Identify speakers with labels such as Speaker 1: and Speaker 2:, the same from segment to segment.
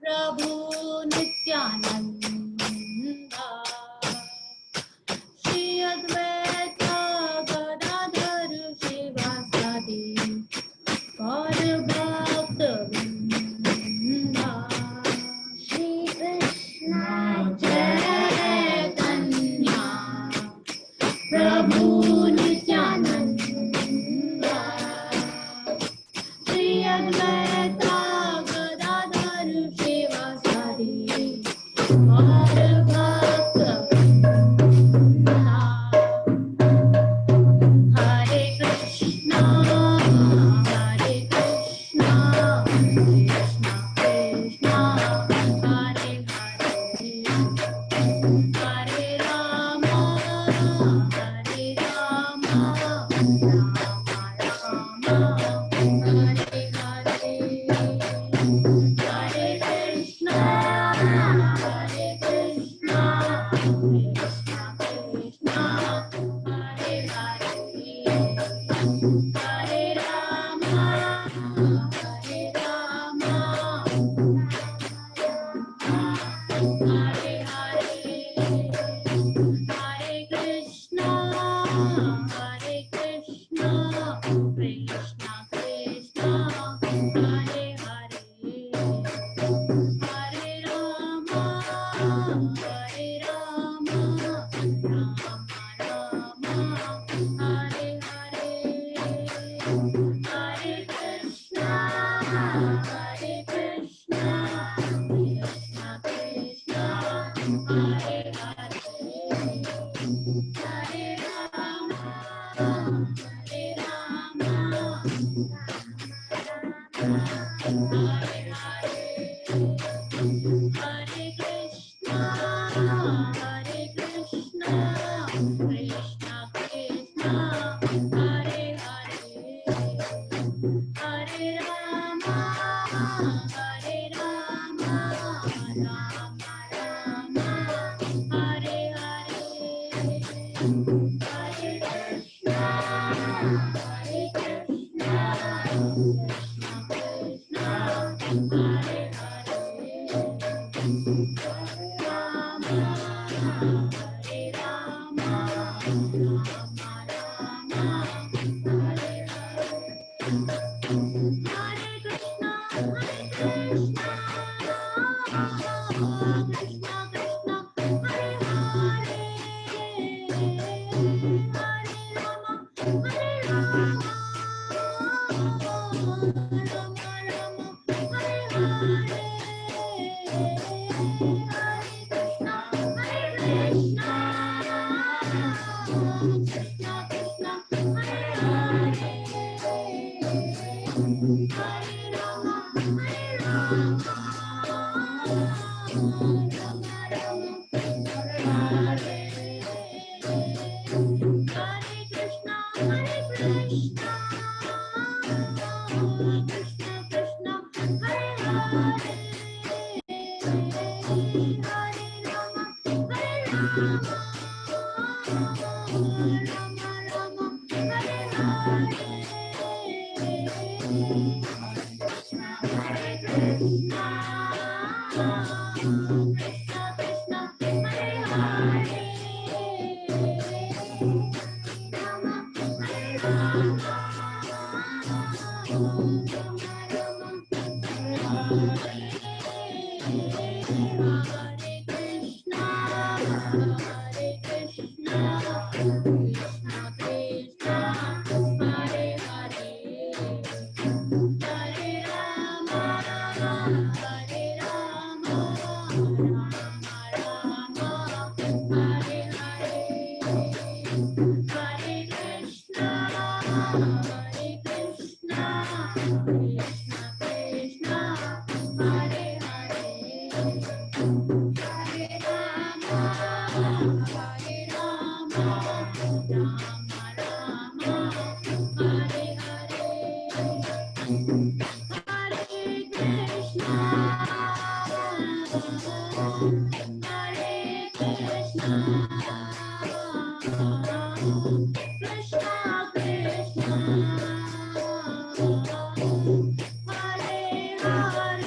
Speaker 1: Prabhu Nityananda Shri Advaita Gadadhar Shivasadi Gaur Bhakta Vrinda Shri Krishna Chaitanya Prabhu Nityananda Shri Advaita Gadadhar Shivasadi Gaur Bhakta Vrinda Hare Krishna, Hare Krishna, Krishna Krishna, Hare Hare, Hare Rama, Hare Rama, Rama Rama, Hare Hare, Hare Krishna, Hare Krishna, Krishna Krishna, Hare Hare, Hare Rama, Hare Rama, Hare Hare, Hare Krishna, Hare Krishna, Krishna Krishna, Hare Hare, Hare Rama, Hare Rama, Rama Rama, Hare Hare, Hare Krishna, Hare Krishna, Krishna Krishna, Hare Hare, Hare Rama, Hare Rama, Hare Hare, Hare Krishna, Hare Krishna, Krishna Krishna, Hare Hare, Hare Rama, Hare Rama, Rama Rama, Hare Hare, Hare Krishna, Hare Krishna, Krishna Krishna, Hare Hare, Rama, Hare Rama, Rama Rama, Hare Hare, Hare Krishna, Hare Krishna, Krishna Krishna, Hare Hare, Hare Rama, Hare Rama, Rama Rama, Hare Hare, Hare Krishna, Hare Krishna, Krishna Krishna, Hare Hare, Hare Rama, Hare Rama, Rama Rama, Hare Hare, Hare Krishna, Hare Krishna, Krishna Krishna, Hare Hare, Hare Rama, Hare Rama, Rama Rama, Hare Hare, Hare Krishna, Krishna Krishna, Hare Hare, Rama, Hare Rama, Rama Rama, Hare Hare, Krishna, Hare Krishna, Krishna Krishna, Hare Hare, Hare Rama, Hare Rama, Rama Rama, Hare Hare, Hare Krishna, Hare Krishna, Krishna Krishna, Hare Hare, Hare Rama, Hare Rama, Rama Rama, Hare Hare, Hare Krishna, Hare Krishna, Krishna Krishna, Hare Hare,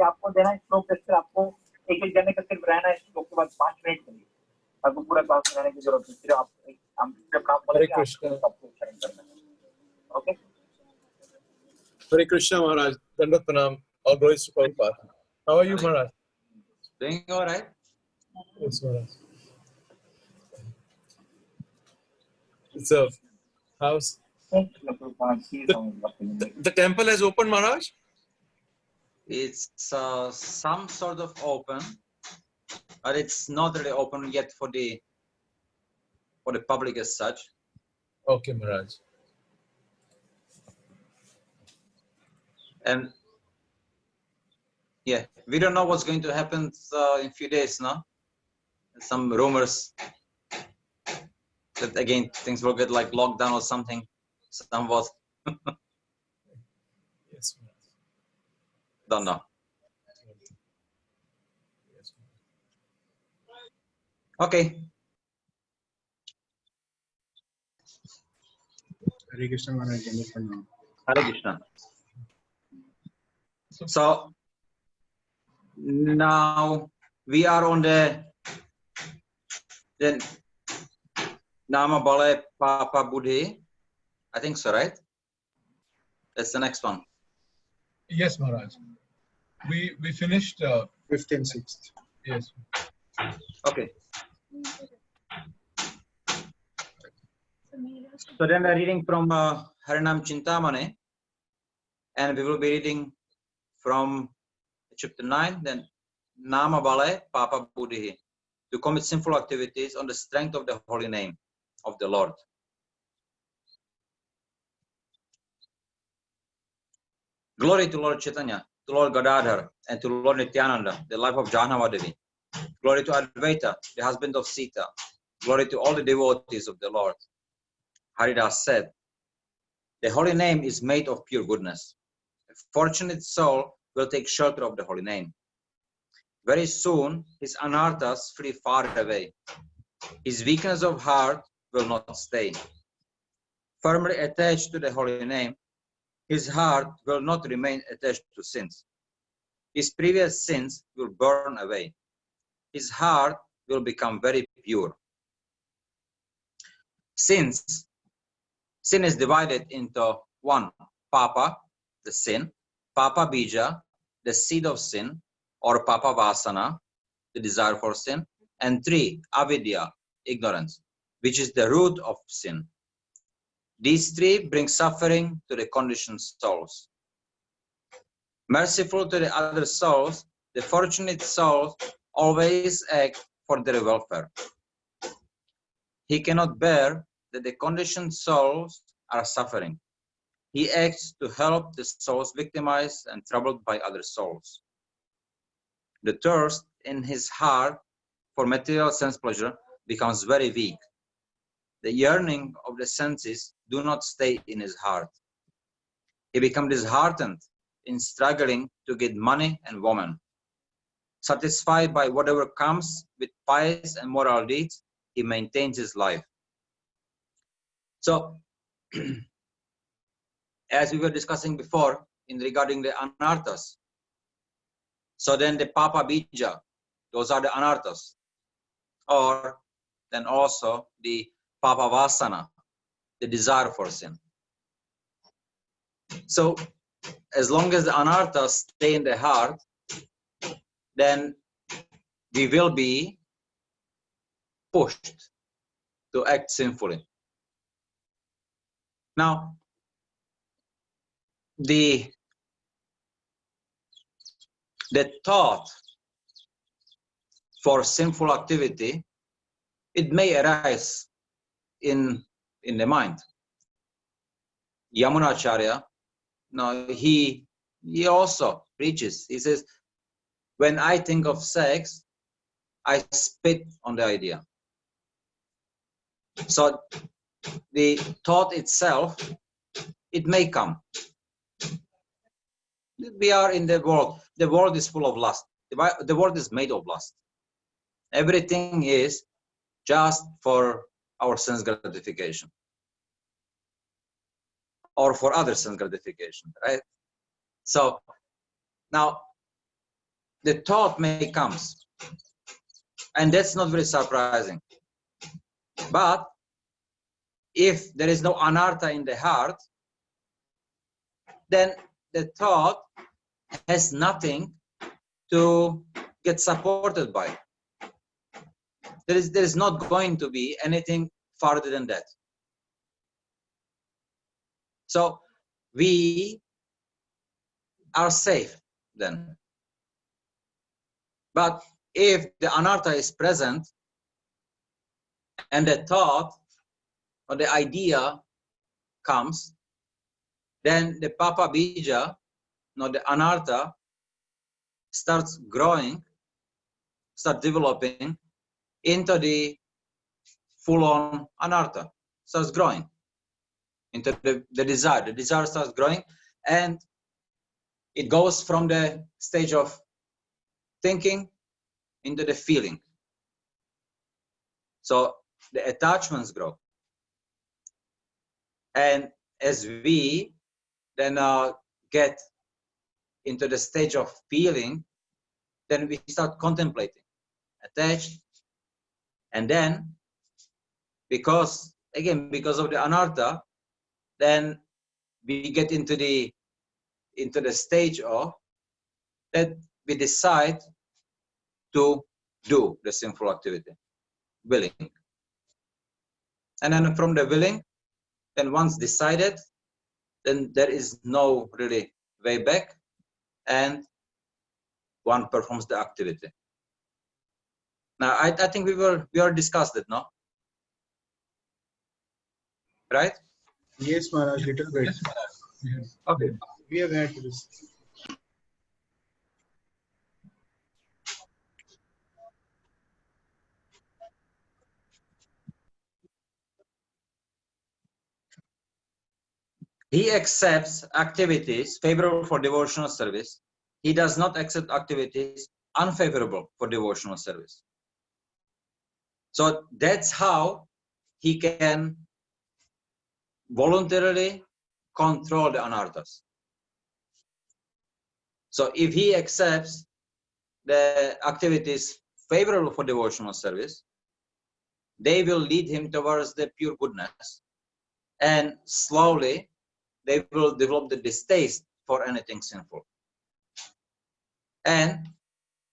Speaker 2: आपको देना है श्लोक test, आपको एक एक जने का सिर्फ रहना है श्लोक के बाद 5 मिनट के लिए, आपको पूरा क्लास में रहने की जरूरत नहीं, सिर्फ आप हम जब काम करेंगे आपको शरण करना है. Okay,
Speaker 3: Hare Krishna Maharaj, Dandat Pranam, all glories to Prabhupada. How are you Maharaj?
Speaker 4: Doing all right?
Speaker 3: Yes Maharaj. It's a house. The temple has opened Maharaj?
Speaker 4: It's some sort of open, but it's not really open yet for the public as such.
Speaker 3: Okay Maharaj.
Speaker 4: And yeah, we don't know what's going to happen in a few days now. Some rumors that again things will get like locked down or something, somewhat.
Speaker 3: Yes Maharaj.
Speaker 4: Don't know.
Speaker 3: Yes,
Speaker 4: Okay.
Speaker 5: Hare Krishna Maharaj.
Speaker 4: Hare Krishna. So now we are on the Nama Bale Papa Buddhi. I think so, right? That's the next one.
Speaker 6: Yes, Maharaj. We finished.
Speaker 5: 5th and 6th.
Speaker 6: Yes.
Speaker 4: Okay. So then we're reading from Harinama Cintamani, and we will be reading from chapter 9, then Nama Bale Papa Buddhi, to commit sinful activities on the strength of the holy name of the Lord. Glory to Lord Chaitanya, to Lord Gadadhar, and to Lord Nityananda, the life of Jahnava-Devi. Glory to Advaita, the husband of Sita. Glory to all the devotees of the Lord. Haridas said, the holy name is made of pure goodness. A fortunate soul will take shelter of the holy name. Very soon, his anarthas flee far away. His weakness of heart will not stay. Firmly attached to the holy name, his heart will not remain attached to sins. His previous sins will burn away. His heart will become very pure. Sin is divided into 1, Papa, the sin, Papa Bija, the seed of sin, or Papa Vasana, the desire for sin, and 3, Avidya, ignorance, which is the root of sin. These 3 bring suffering to the conditioned souls. Merciful to the other souls, the fortunate souls always act for their welfare. He cannot bear that the conditioned souls are suffering. He acts to help the souls victimized and troubled by other souls. The thirst in his heart for material sense pleasure becomes very weak. The yearning of the senses do not stay in his heart. He becomes disheartened in struggling to get money and woman. Satisfied by whatever comes with pious and moral deeds, he maintains his life. So, as we were discussing before in regarding the anarthas, so then the Papa Bija, those are the anarthas, or then also the Papa Vasana, the desire for sin. So, as long as the anarthas stay in the heart, then we will be pushed to act sinfully. Now, the thought for sinful activity, it may arise in the mind. Yamunacharya, no, he also preaches. He says, when I think of sex, I spit on the idea. So the thought itself, it may come. We are in the world. The world is full of lust. The world is made of lust. Everything is just for our sense gratification or for other sense gratification, right? So now the thought may come, and that's not very surprising. But if there is no anartha in the heart, then the thought has nothing to get supported by. There is not going to be anything farther than that. So we are safe then. But if the anartha is present and the thought or the idea comes, then the Papa Bija, the anartha, starts growing, starts developing into the full-on anartha, starts growing into the desire. The desire starts growing, and it goes from the stage of thinking into the feeling. So the attachments grow. And as we then get into the stage of feeling, then we start contemplating, attached, and then because of the anartha, then we get into the stage of that we decide to do the sinful activity, willing. And then from the willing, then once decided, then there is no really way back, and one performs the activity. Now, I think we are discussed it, no? Right?
Speaker 5: Yes, Maharaj, little bit.
Speaker 6: Yes, Maharaj. Yes.
Speaker 4: Okay.
Speaker 5: We have had this.
Speaker 4: He accepts activities favorable for devotional service. He does not accept activities unfavorable for devotional service. So that's how he can voluntarily control the anarthas. So if he accepts the activities favorable for devotional service, they will lead him towards the pure goodness, and slowly they will develop the distaste for anything sinful. And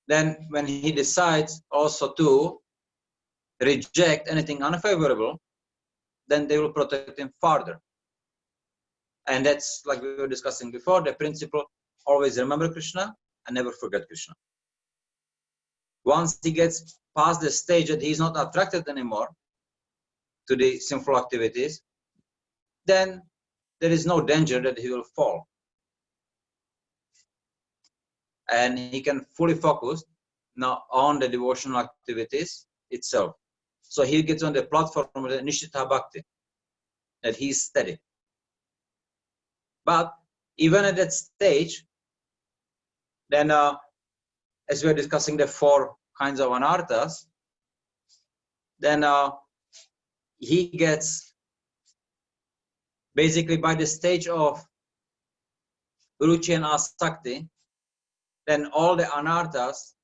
Speaker 4: then when he decides also to reject anything unfavorable, then they will protect him further. And that's, like we were discussing before, the principle: always remember Krishna and never forget Krishna. Once he gets past the stage that he's not attracted anymore to the sinful activities, then there is no danger that he will fall. And he can fully focus now on the devotional activities itself. So he gets on the platform of the Nishita Bhakti, that he's steady. But even at that stage, then as we're discussing the 4 kinds of anarthas, then he gets basically by the stage of ruchi and asakti, then all the anarthas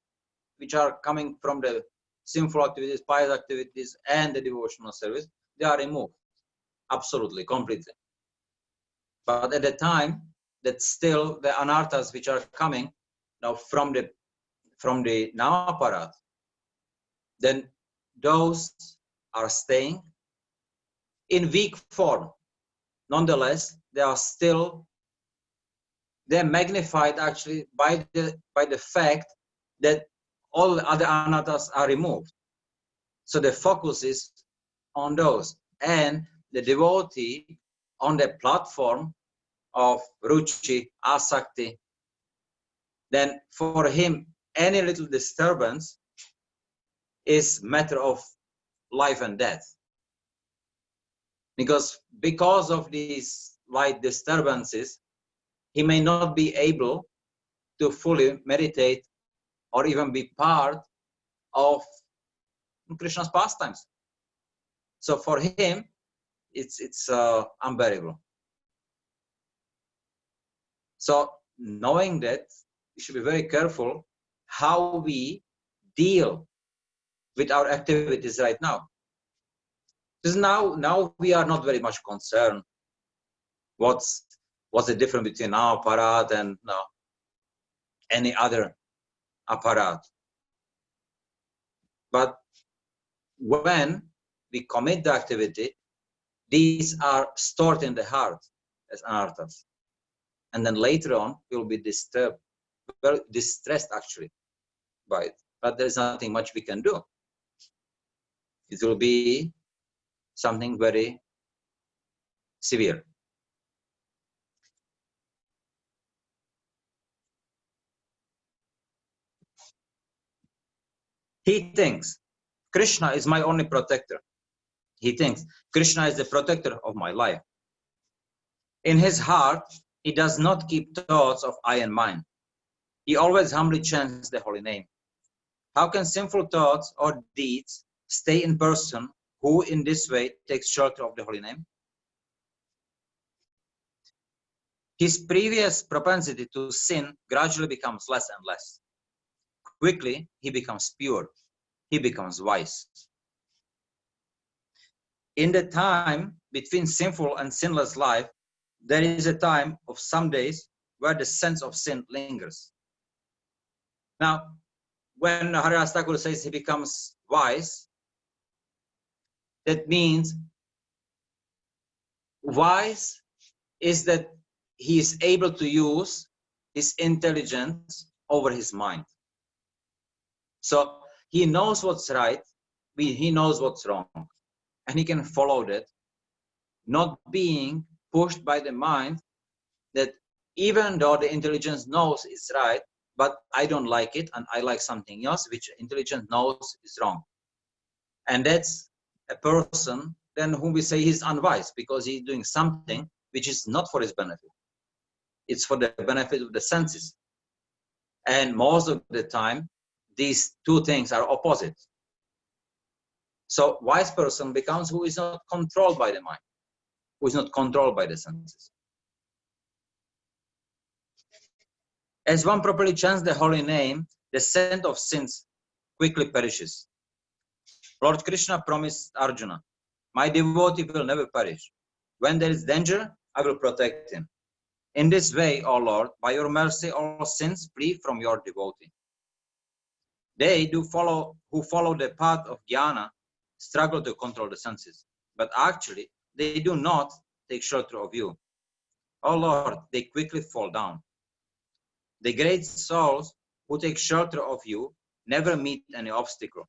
Speaker 4: which are coming from the sinful activities, pious activities, and the devotional service, they are removed absolutely, completely. But at the time, that still the anarthas which are coming now from the Namaparad, then those are staying in weak form. Nonetheless, they're magnified actually by the fact that all the other anarthas are removed. So the focus is on those, and the devotee on the platform of ruchi, asakti, then for him any little disturbance is matter of life and death. Because of these light disturbances, he may not be able to fully meditate or even be part of Krishna's pastimes. So for him, it's unbearable. So knowing that, we should be very careful how we deal with our activities right now. Because now we are not very much concerned what's the difference between our aparadha and any other aparadha. But when we commit the activity, these are stored in the heart as anarthas. And then later on, we will be disturbed, very distressed actually by it. But there is nothing much we can do. It will be something very severe. He thinks Krishna is my only protector. He thinks Krishna is the protector of my life. In his heart, he does not keep thoughts of I and mine. He always humbly chants the holy name. How can sinful thoughts or deeds stay in person who in this way takes shelter of the holy name? His previous propensity to sin gradually becomes less and less. Quickly, he becomes pure. He becomes wise. In the time between sinful and sinless life, there is a time of some days where the sense of sin lingers. Now, when Haridas Thakur says he becomes wise, that means wise is that he is able to use his intelligence over his mind. So he knows what's right, he knows what's wrong, and he can follow that, not being pushed by the mind that even though the intelligence knows it's right, but I don't like it and I like something else which intelligence knows is wrong. And that's a person then whom we say he's unwise because he's doing something which is not for his benefit. It's for the benefit of the senses. And most of the time, these two things are opposite. So wise person becomes who is not controlled by the mind, who is not controlled by the senses. As one properly chants the holy name, the scent of sins quickly perishes. Lord Krishna promised Arjuna, my devotee will never perish. When there is danger, I will protect him. In this way, O Lord, by your mercy, all sins flee from your devotee. They who follow the path of jnana struggle to control the senses, but actually they do not take shelter of you. O Lord, they quickly fall down. The great souls who take shelter of you never meet any obstacle.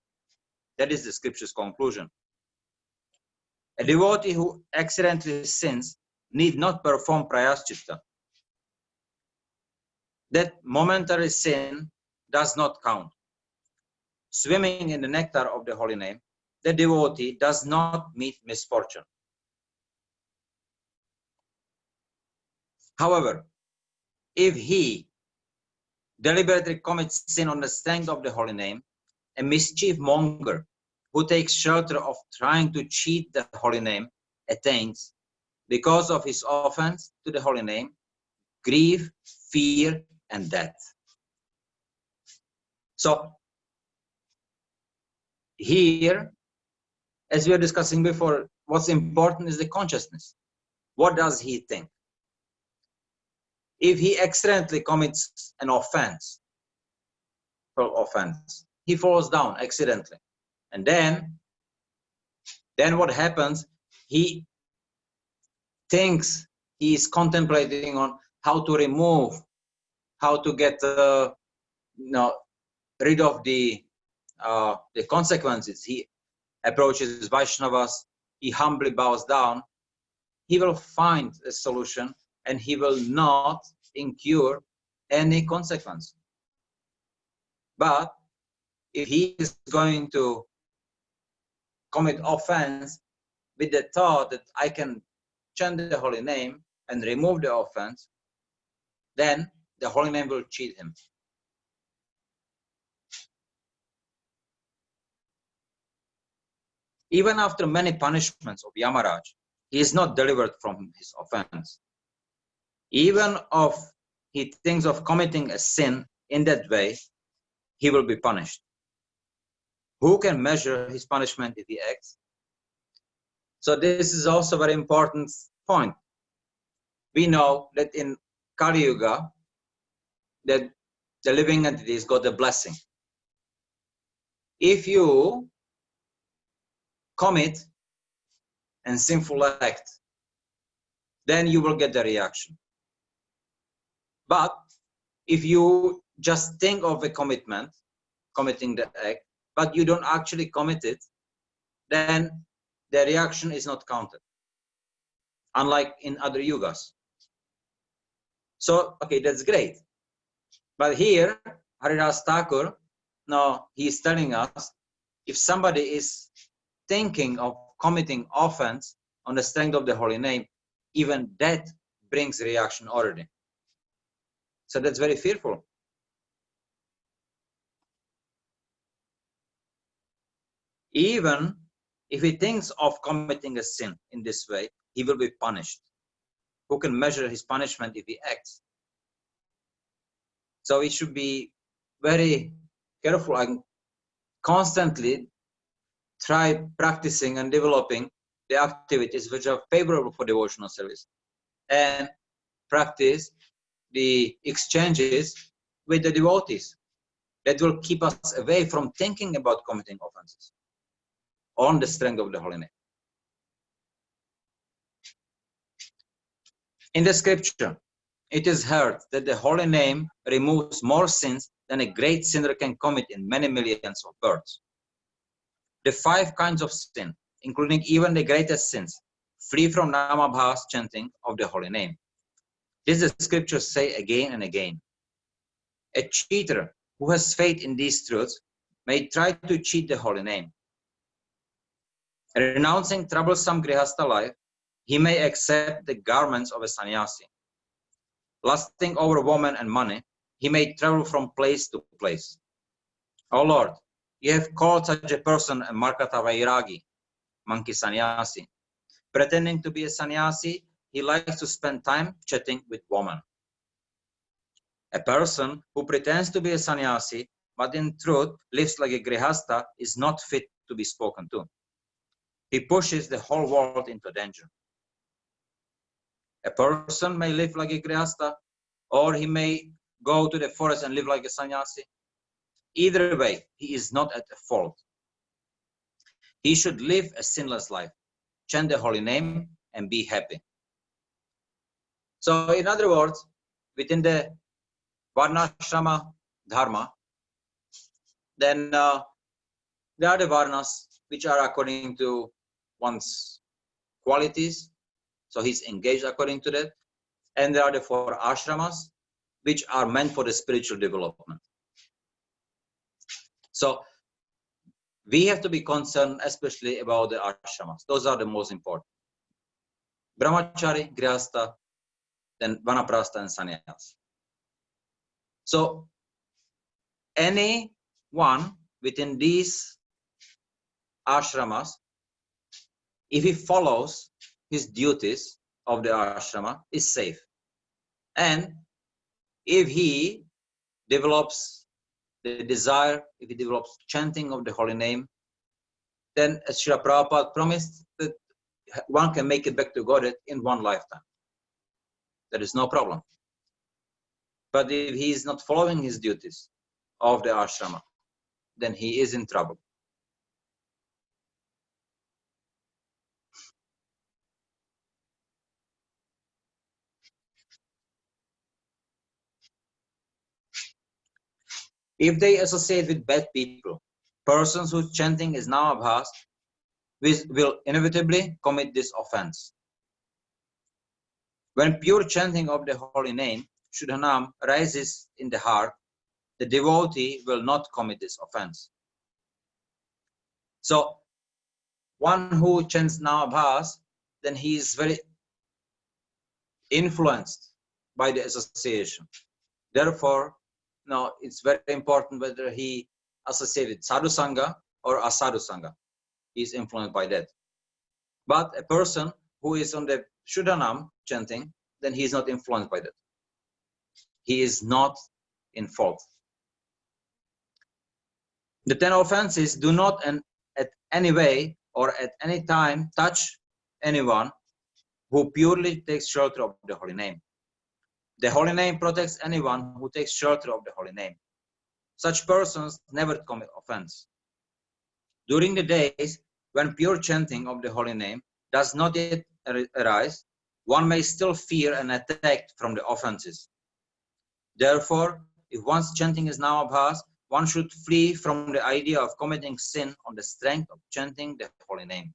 Speaker 4: That is the scripture's conclusion. A devotee who accidentally sins need not perform prayaschitta. That momentary sin does not count. Swimming in the nectar of the holy name, the devotee does not meet misfortune. However, if he deliberately commits sin on the strength of the holy name, a mischief monger who takes shelter of trying to cheat the holy name attains, because of his offense to the holy name, grief, fear, and death. So here, as we were discussing before, what's important is the consciousness. What does he think? If he accidentally commits an offense, he falls down accidentally. And then what happens? He thinks, he is contemplating on how to remove, how to get rid of the consequences. He approaches Vaishnavas, he humbly bows down. He will find a solution and he will not incur any consequence. But if he is going to commit offense with the thought that I can chant the holy name and remove the offense, then the holy name will cheat him. Even after many punishments of Yamaraj, he is not delivered from his offense. Even if he thinks of committing a sin in that way, he will be punished. Who can measure his punishment if he acts? So this is also a very important point. We know that in Kali Yuga, that the living entities got a blessing. If you commit a sinful act, then you will get the reaction. But if you just think of a committing the act, but you don't actually commit it, then the reaction is not counted, unlike in other yugas. So, okay, that's great. But here, Haridas Thakur, now he's telling us, if somebody is thinking of committing offense on the strength of the holy name, even that brings reaction already. So that's very fearful. Even if he thinks of committing a sin in this way, he will be punished. who can measure his punishment if he acts? So we should be very careful and constantly try practicing and developing the activities which are favorable for devotional service, and practice the exchanges with the devotees that will keep us away from thinking about committing offenses on the strength of the holy name. In the scripture, it is heard that the holy name removes more sins than a great sinner can commit in many millions of births. The 5 kinds of sin, including even the greatest sins, flee from Namabhas chanting of the holy name. This the scriptures say again and again. A cheater who has faith in these truths may try to cheat the holy name. Renouncing troublesome grihastha life, he may accept the garments of a sannyasi. Lusting over woman and money, he may travel from place to place. O Lord, you have called such a person a Markata Vairagi, monkey sannyasi. Pretending to be a sannyasi, he likes to spend time chatting with women. A person who pretends to be a sannyasi, but in truth lives like a grihastha, is not fit to be spoken to. He pushes the whole world into danger. A person may live like a grihastha, or he may go to the forest and live like a sannyasi. Either way, he is not at fault. He should live a sinless life, chant the holy name, and be happy. So, in other words, within the Varnashrama Dharma, then there are the Varnas which are according to one's qualities, so he's engaged according to that, and there are the 4 ashramas which are meant for the spiritual development. So we have to be concerned especially about the ashramas. Those are the most important. Brahmachari, Grihastha, then Vanaprastha and Sannyas. So anyone within these ashramas, if he follows his duties of the ashrama, is safe. And if he develops the desire, if he develops chanting of the holy name, then as Srila Prabhupada promised, that one can make it back to Godhead in one lifetime. There is no problem. But if he is not following his duties of the ashrama, then he is in trouble. If they associate with bad people, persons whose chanting is namabhas will inevitably commit this offense. When pure chanting of the holy name, Shuddhanam, rises in the heart, the devotee will not commit this offense. So, one who chants namabhas, then he is very influenced by the association. Therefore, now it's very important whether he associates with sadhu sangha or asadhu sangha. He is influenced by that. But a person who is on the Shuddhanam chanting, then he is not influenced by that. He is not in fault. The 10 offenses do not at any way or at any time touch anyone who purely takes shelter of the holy name. The holy name protects anyone who takes shelter of the holy name. Such persons never commit offense. During the days when pure chanting of the holy name does not yet arise, one may still fear an attack from the offenses. Therefore, if one's chanting is namabhas, one should flee from the idea of committing sin on the strength of chanting the holy name.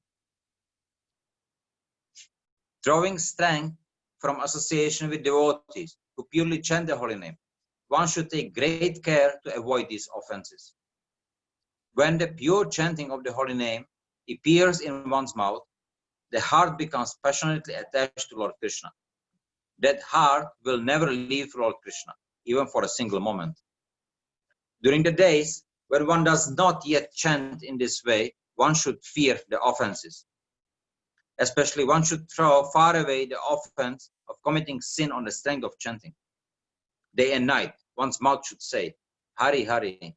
Speaker 4: Drawing strength from association with devotees who purely chant the holy name, one should take great care to avoid these offenses. When the pure chanting of the holy name appears in one's mouth, the heart becomes passionately attached to Lord Krishna. That heart will never leave Lord Krishna, even for a single moment. During the days when one does not yet chant in this way, one should fear the offenses. Especially one should throw far away the offense of committing sin on the strength of chanting. Day and night, one's mouth should say, Hari, Hari.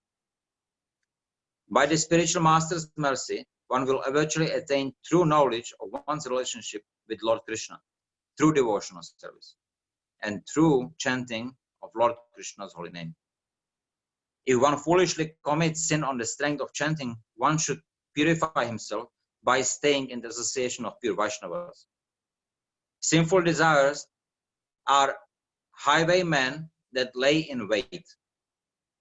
Speaker 4: By the spiritual master's mercy, one will eventually attain true knowledge of one's relationship with Lord Krishna, through devotional service, and through chanting of Lord Krishna's holy name. If one foolishly commits sin on the strength of chanting, one should purify himself by staying in the association of pure Vaishnavas. Sinful desires are highwaymen that lay in wait.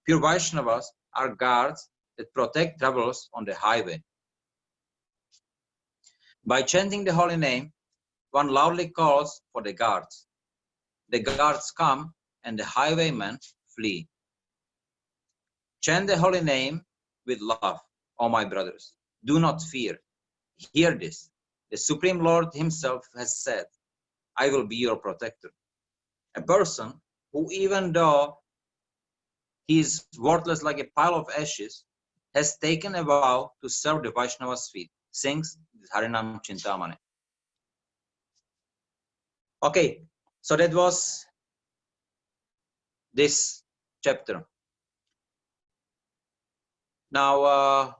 Speaker 4: Pure Vaishnavas are guards that protect travelers on the highway. By chanting the holy name, one loudly calls for the guards. The guards come and the highwaymen flee. Chant the holy name with love, O my brothers. Do not fear. Hear this. The Supreme Lord himself has said, I will be your protector. A person who, even though he is worthless like a pile of ashes, has taken a vow to serve the Vaishnava's feet, sings Harinama Cintamani. Okay, so that was this chapter. Now,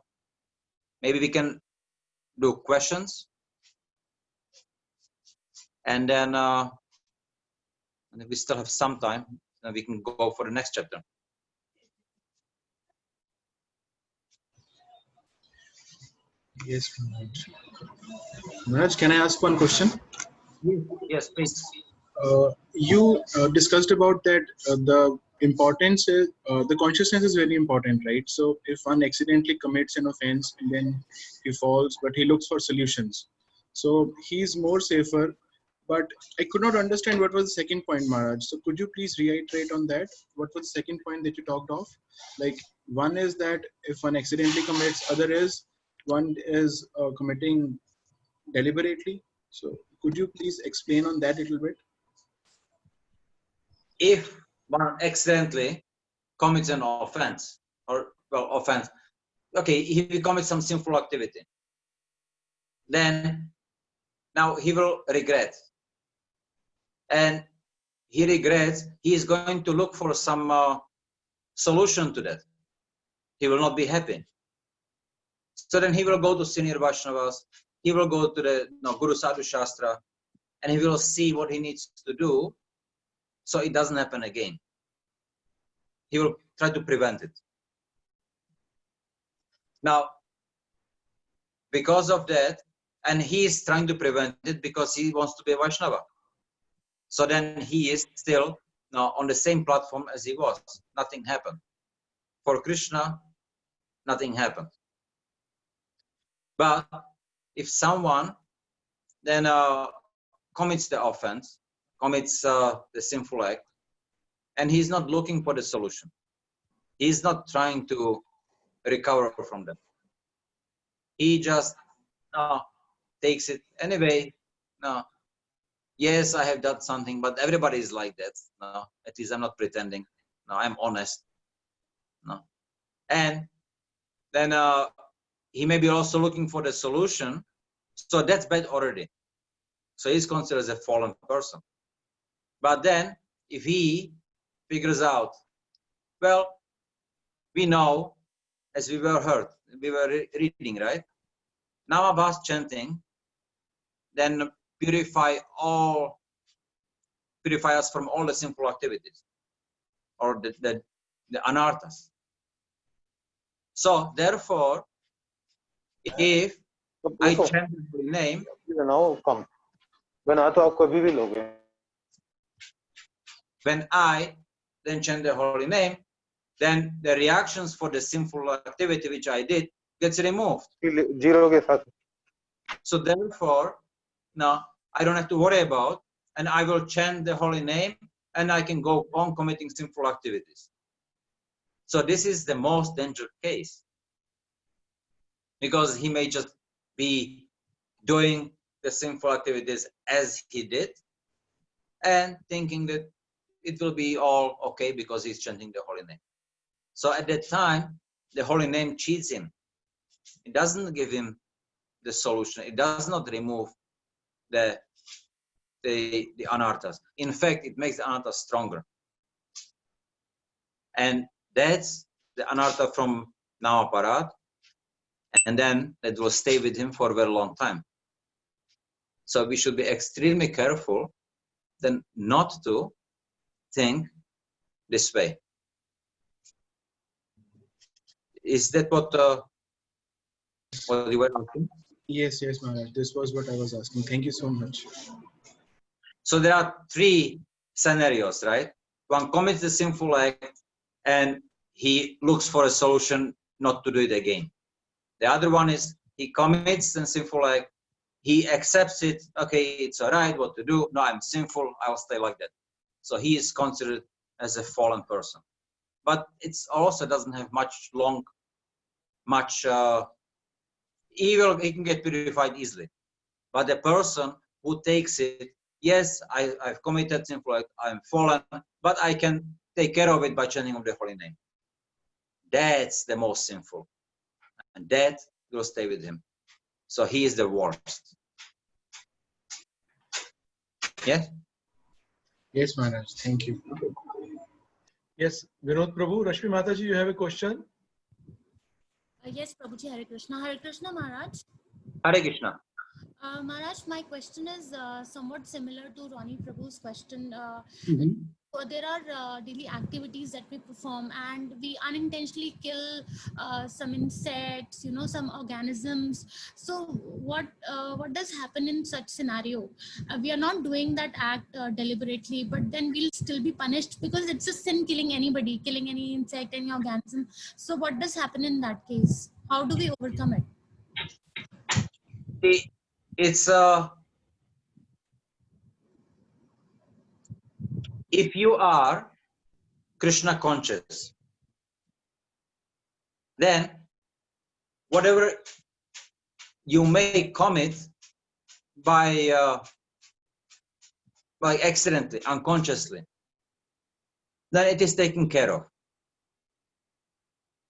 Speaker 4: maybe we can do questions, and then we still have some time, then we can go for the next chapter.
Speaker 5: Yes, Maharaj. Maharaj, can I ask one question?
Speaker 4: Yes, please.
Speaker 5: You discussed about that the importance is the consciousness is very important, right? So if one accidentally commits an offense and then he falls, but he looks for solutions, so he's more safer. But I could not understand what was the second point, Maharaj. So could you please reiterate on that? What was the second point that you talked of? Like, one is that if one accidentally commits, other is one is committing deliberately. So could you please explain on that a little bit?
Speaker 4: If one accidentally commits an offense, okay, if he commits some sinful activity, then now he will regret. And he regrets, he is going to look for some solution to that. He will not be happy. So then he will go to senior Vaishnavas, he will go to the Guru Sadhu Shastra, and he will see what he needs to do so it doesn't happen again. He will try to prevent it. Now, because of that, and he is trying to prevent it because he wants to be a Vaishnava. So then he is still on the same platform as he was. Nothing happened. For Krishna, nothing happened. But if someone then commits the offense, commits the sinful act, and he's not looking for the solution, he's not trying to recover from that. He just takes it anyway. No, yes, I have done something, but everybody is like that. No, at least I'm not pretending. No, I'm honest. No, and then he may be also looking for the solution. So that's bad already. So he's considered as a fallen person. But then, if he figures out, well, we know, as we were reading, right? Namabhas chanting, then purify us from all the sinful activities, or the anarthas. So therefore, if I chant the name, when I then chant the holy name, then the reactions for the sinful activity which I did gets removed. So therefore, now I don't have to worry about, and I will chant the holy name, and I can go on committing sinful activities. So this is the most dangerous case, because he may just be doing the sinful activities as he did, and thinking that it will be all okay because he's chanting the holy name. So at that time, the holy name cheats him. It doesn't give him the solution. It does not remove the anarthas. In fact, it makes the anarthas stronger. And that's the anartha from now Aparadha, and then it will stay with him for a very long time. So we should be extremely careful then not to think this way. Is that what you were asking?
Speaker 5: Yes, yes, Maharaj. This was what I was asking. Thank you so much.
Speaker 4: So there are three scenarios, right? One commits the sinful act and he looks for a solution not to do it again. The other one is he commits the sinful act, he accepts it, okay, it's all right, what to do? No, I'm sinful, I'll stay like that. So he is considered as a fallen person. But it's also doesn't have much evil, he can get purified easily. But the person who takes it, yes, I've committed sinful act, I'm fallen, but I can take care of it by chanting of the holy name. That's the most sinful. And that will stay with him. So he is the worst. Yes?
Speaker 5: Yes, Maharaj. Thank you.
Speaker 3: Yes, Vinod Prabhu, Rashmi Mataji, you have a question?
Speaker 1: Yes, Prabhuji, Hare Krishna. Hare Krishna, Maharaj.
Speaker 4: Hare Krishna.
Speaker 1: Maharaj, my question is somewhat similar to Ronnie Prabhu's question. There are daily activities that we perform and we unintentionally kill some insects, some organisms. So what does happen in such scenario? We are not doing that act deliberately, but then we'll still be punished because it's a sin killing anybody, killing any insect, any organism. So what does happen in that case? How do we overcome it?
Speaker 4: It's if you are Krishna conscious, then whatever you may commit by accidentally, unconsciously, then it is taken care of.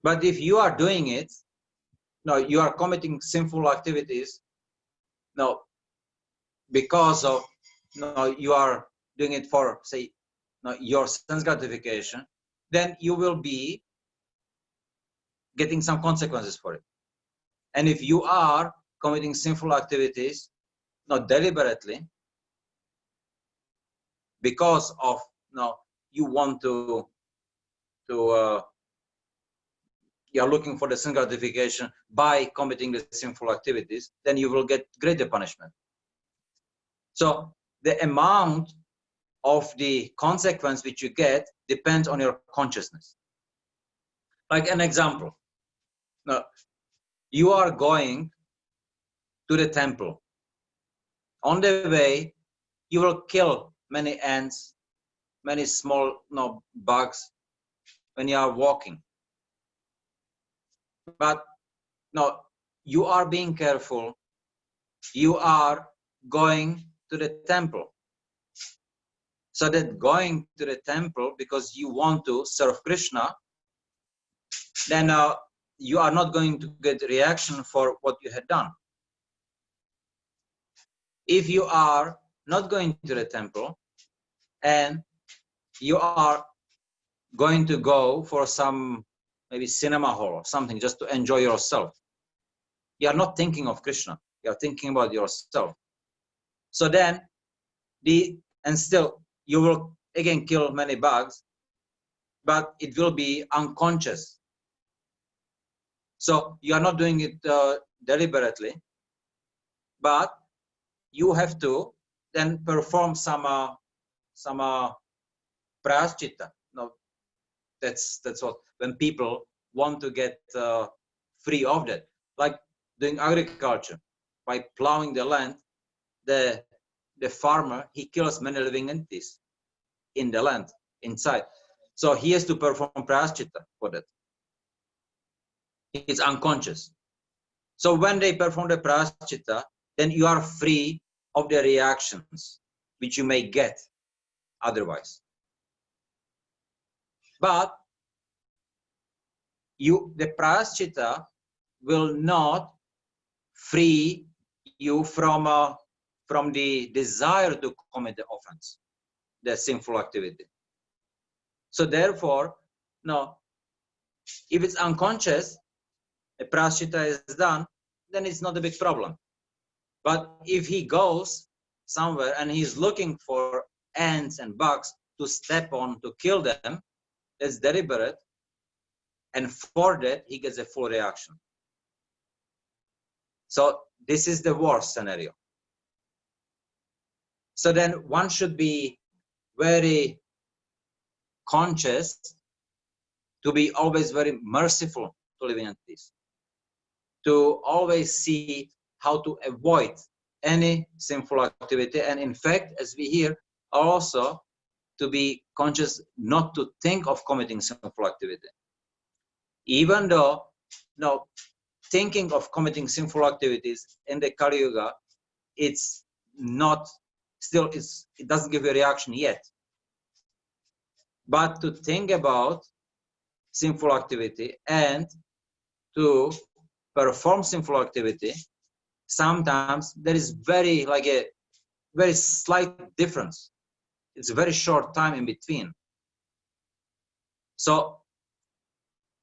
Speaker 4: But if you are doing it, no, you are committing sinful activities, no, because of, no, you are doing it for, say, no, your sense gratification, then you will be getting some consequences for it. And if you are committing sinful activities, not deliberately, because of, no, you want to you're looking for the sin gratification by committing the sinful activities, then you will get greater punishment. So the amount of the consequence which you get depends on your consciousness. Like an example, now, you are going to the temple. On the way, you will kill many ants, many small bugs when you are walking. But no, you are being careful. You are going to the temple. So that going to the temple because you want to serve Krishna, then you are not going to get reaction for what you had done. If you are not going to the temple and you are going to go for some maybe cinema hall or something just to enjoy yourself, you are not thinking of Krishna, you are thinking about yourself. So then and still you will again kill many bugs, but it will be unconscious. So you are not doing it deliberately, but you have to then perform some prayaschita. No, that's what, when people want to get free of that, like doing agriculture, by plowing the land, the farmer, he kills many living entities in the land, inside. So he has to perform prayaschita for that. It's unconscious. So when they perform the prayaschita, then you are free of the reactions which you may get otherwise. But the prayaschita will not free you from from the desire to commit the offense, the sinful activity. So therefore, no, if it's unconscious, a prashita is done, then it's not a big problem. But if he goes somewhere and he's looking for ants and bugs to step on, to kill them, that's deliberate, and for that he gets a full reaction. So this is the worst scenario. So then one should be very conscious to be always very merciful to living entities, to always see how to avoid any sinful activity, and in fact, as we hear, also to be conscious not to think of committing sinful activity. Even though, no, thinking of committing sinful activities in the Kali Yuga, it's not, still it doesn't give you a reaction yet. But to think about sinful activity and to perform sinful activity, sometimes there is very slight difference. It's a very short time in between. So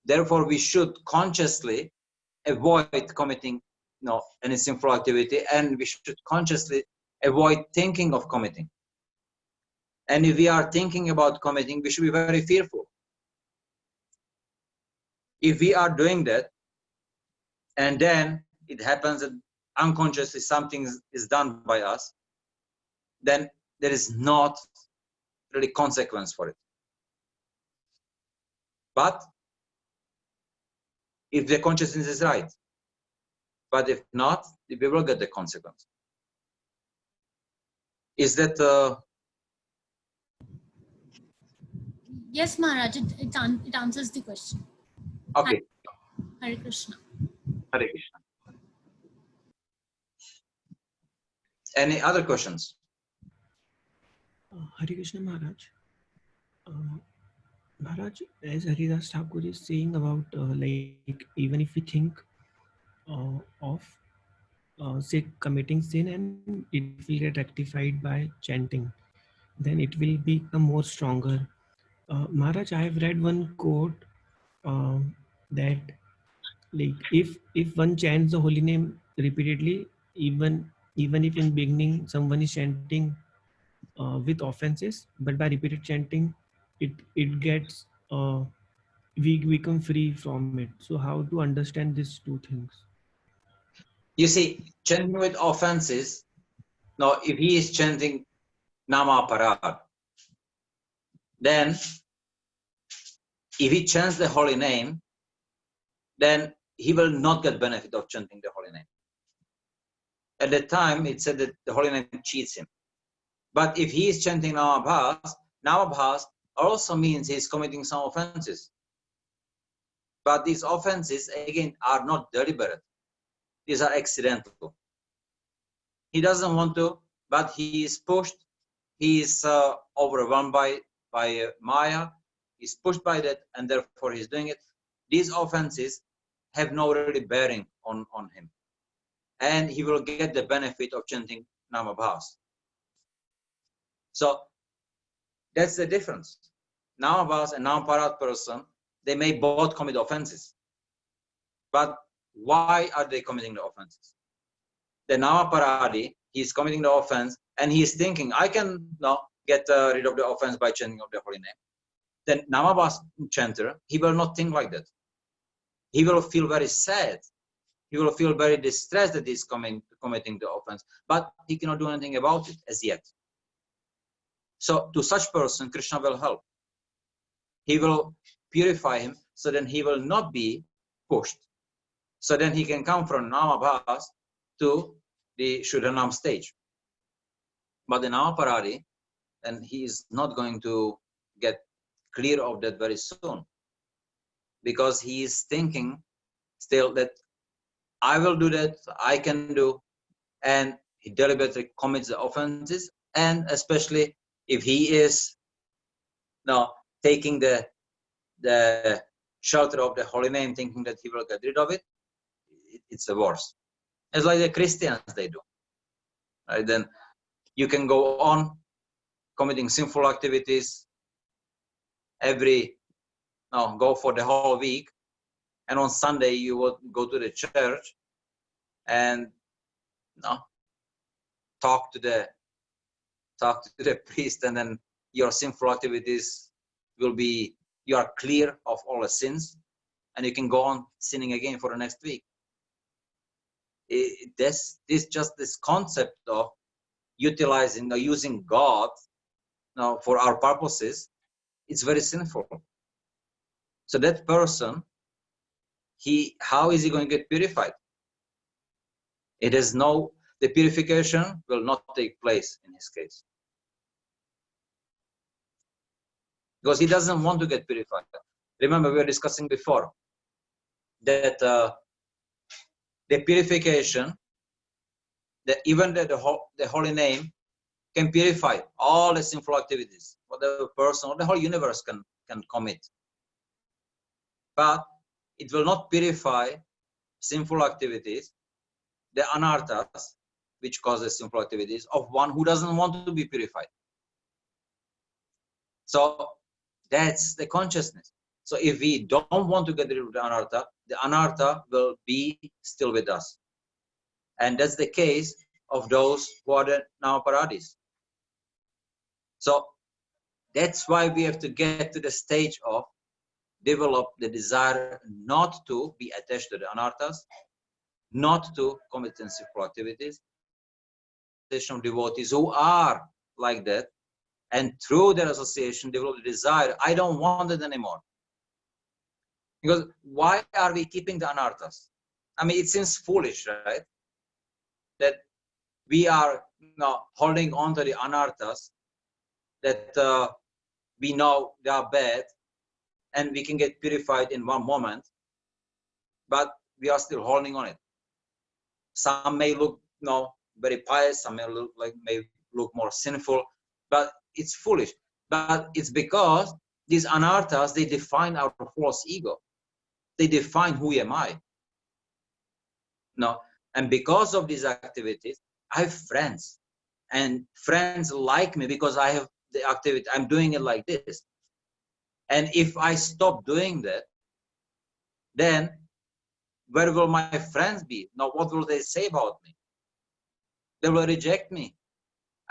Speaker 4: therefore we should consciously avoid committing any sinful activity, and we should consciously avoid thinking of committing. And if we are thinking about committing, we should be very fearful. If we are doing that, and then it happens that unconsciously something is done by us, then there is not really consequence for it. But if the consciousness is right, but if not, we will get the consequence. Is that
Speaker 1: Yes, Maharaj, it answers the question.
Speaker 4: okay?
Speaker 1: Hare Krishna.
Speaker 4: Hare Krishna. Any other questions?
Speaker 7: Hare Krishna Maharaj. Maharaj, as Haridas Thakur is saying about like even if we think of say committing sin and it will get rectified by chanting, then it will become more stronger. Maharaj, I have read one quote that like if one chants the holy name repeatedly, even if in beginning someone is chanting with offenses, but by repeated chanting, it gets we become free from it. So how to understand these two things?
Speaker 4: You see, chanting with offenses. Now, if he is chanting Nama Aparadha, then if he chants the holy name, then he will not get benefit of chanting the holy name. At the time, it said that the holy name cheats him. But if he is chanting Namabhas also means he is committing some offenses. But these offenses, again, are not deliberate. These are accidental. He doesn't want to, but he is pushed. He is overwhelmed by Maya. He's pushed by that, and therefore he's doing it. These offenses have no really bearing on him. And he will get the benefit of chanting Namabhas. So that's the difference. Namabhas and Namaparat person, they may both commit offenses. But why are they committing the offenses? The Namaparadi, he's committing the offense, and he's thinking, I can get rid of the offense by chanting of the holy name. Then Namabhas chanter, he will not think like that. He will feel very sad. He will feel very distressed that he's committing the offense, but he cannot do anything about it as yet. So to such person, Krishna will help. He will purify him, so then he will not be pushed. So then he can come from Namabhas to the Shuddhanam stage. But the Namaparadi, then he is not going to get clear of that very soon, because he is thinking still that I will do that, I can do, and he deliberately commits the offenses. And especially if he is now taking the shelter of the holy name, thinking that he will get rid of it, it's the worst. It's like the Christians, they do. Right? Then you can go on committing sinful activities go for the whole week, and on Sunday you would go to the church and talk to the priest, and then your sinful activities will be, you are clear of all the sins, and you can go on sinning again for the next week. This concept of utilizing or using God for our purposes, it's very sinful. So that person, how is he going to get purified? The purification will not take place in his case, because he doesn't want to get purified. Remember, we were discussing before that the purification, that even the holy name can purify all the sinful activities, whatever person or the whole universe can commit. But it will not purify sinful activities, the anarthas, which causes sinful activities, of one who doesn't want to be purified. So that's the consciousness. So if we don't want to get rid of the anartha will be still with us. And that's the case of those who are the Namaparadis. So that's why we have to get to the stage of develop the desire not to be attached to the anarthas, not to commit sinful activities. Of devotees who are like that, and through their association develop the desire, I don't want it anymore. Because why are we keeping the anarthas? I mean, it seems foolish, right? That we are holding on to the anarthas that we know they are bad, and we can get purified in one moment, but we are still holding on it. Some may look very pious, some may look more sinful, but it's foolish. But it's because these anarthas, they define our false ego. They define who am I. And because of these activities, I have friends, and friends like me because I have the activity. I'm doing it like this. And if I stop doing that, then where will my friends be? What will they say about me? They will reject me,